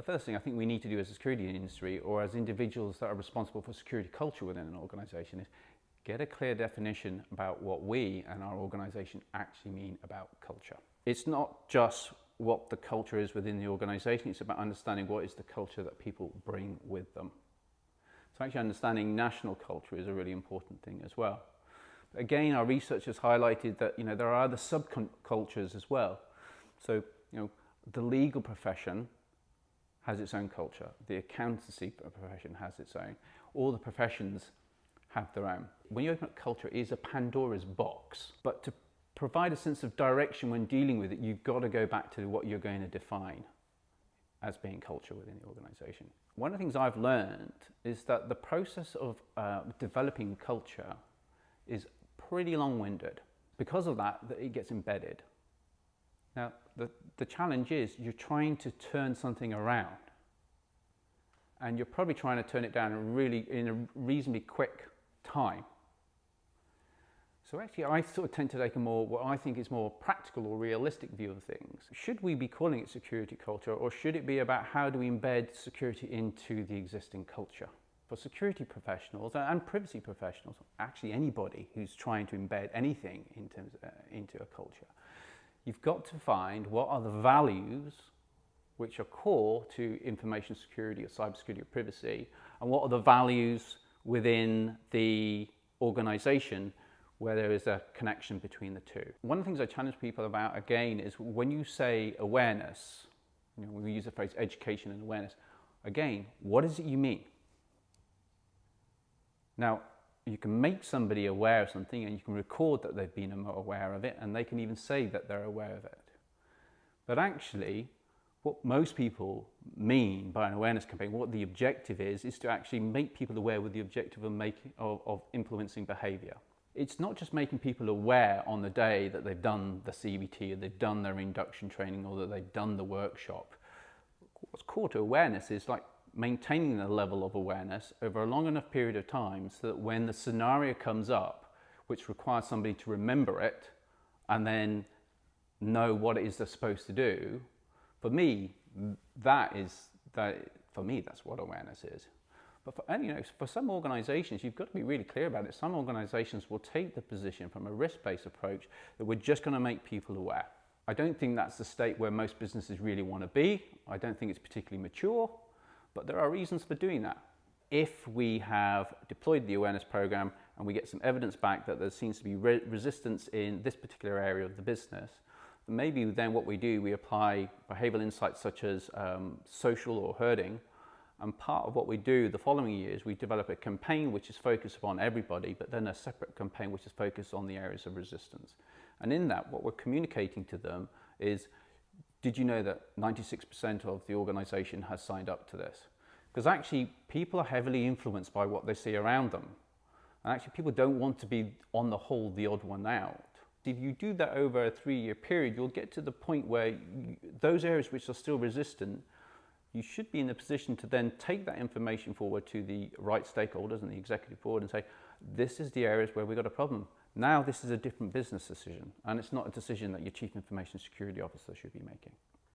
The first thing I think we need to do as a security industry, or as individuals that are responsible for security culture within an organisation, is get a clear definition about what we and our organisation actually mean about culture. It's not just what the culture is within the organisation, it's about understanding what is the culture that people bring with them. So actually understanding national culture is a really important thing as well. Again, our research has highlighted that there are other subcultures as well. So the legal profession has its own culture, the accountancy profession has its own, all the professions have their own. When you open up culture, it is a Pandora's box, but to provide a sense of direction when dealing with it, you've got to go back to what you're going to define as being culture within the organisation. One of the things I've learned is that the process of developing culture is pretty long-winded. Because of that, it gets embedded. Now, the challenge is you're trying to turn something around, and you're probably trying to turn it down in a reasonably quick time. So actually, I sort of tend to take what I think is more practical or realistic view of things. Should we be calling it security culture, or should it be about how do we embed security into the existing culture? For security professionals and privacy professionals, actually anybody who's trying to embed anything into a culture, you've got to find what are the values which are core to information security or cybersecurity or privacy, and what are the values within the organisation where there is a connection between the two. One of the things I challenge people about, again, is when you say awareness, when we use the phrase education and awareness, again, what is it you mean? Now, you can make somebody aware of something and you can record that they've been aware of it, and they can even say that they're aware of it. But actually, what most people mean by an awareness campaign, what the objective is to actually make people aware with the objective of influencing behaviour. It's not just making people aware on the day that they've done the CBT, or they've done their induction training, or that they've done the workshop. What's core to awareness is like maintaining the level of awareness over a long enough period of time so that when the scenario comes up, which requires somebody to remember it and then know what it is they're supposed to do, for me, that's what awareness is. But for some organisations, you've got to be really clear about it. Some organisations will take the position from a risk-based approach that we're just going to make people aware. I don't think that's the state where most businesses really want to be. I don't think it's particularly mature, but there are reasons for doing that. If we have deployed the awareness program and we get some evidence back that there seems to be resistance in this particular area of the business, maybe then what we do, we apply behavioural insights such as social or herding. And part of what we do the following year is we develop a campaign which is focused upon everybody, but then a separate campaign which is focused on the areas of resistance. And in that, what we're communicating to them is, did you know that 96% of the organisation has signed up to this? Because actually, people are heavily influenced by what they see around them. And actually, people don't want to be, on the whole, the odd one out. If you do that over a 3-year period, you'll get to the point where those areas which are still resistant, you should be in a position to then take that information forward to the right stakeholders and the executive board and say, this is the areas where we've got a problem. Now this is a different business decision, and it's not a decision that your Chief Information Security Officer should be making.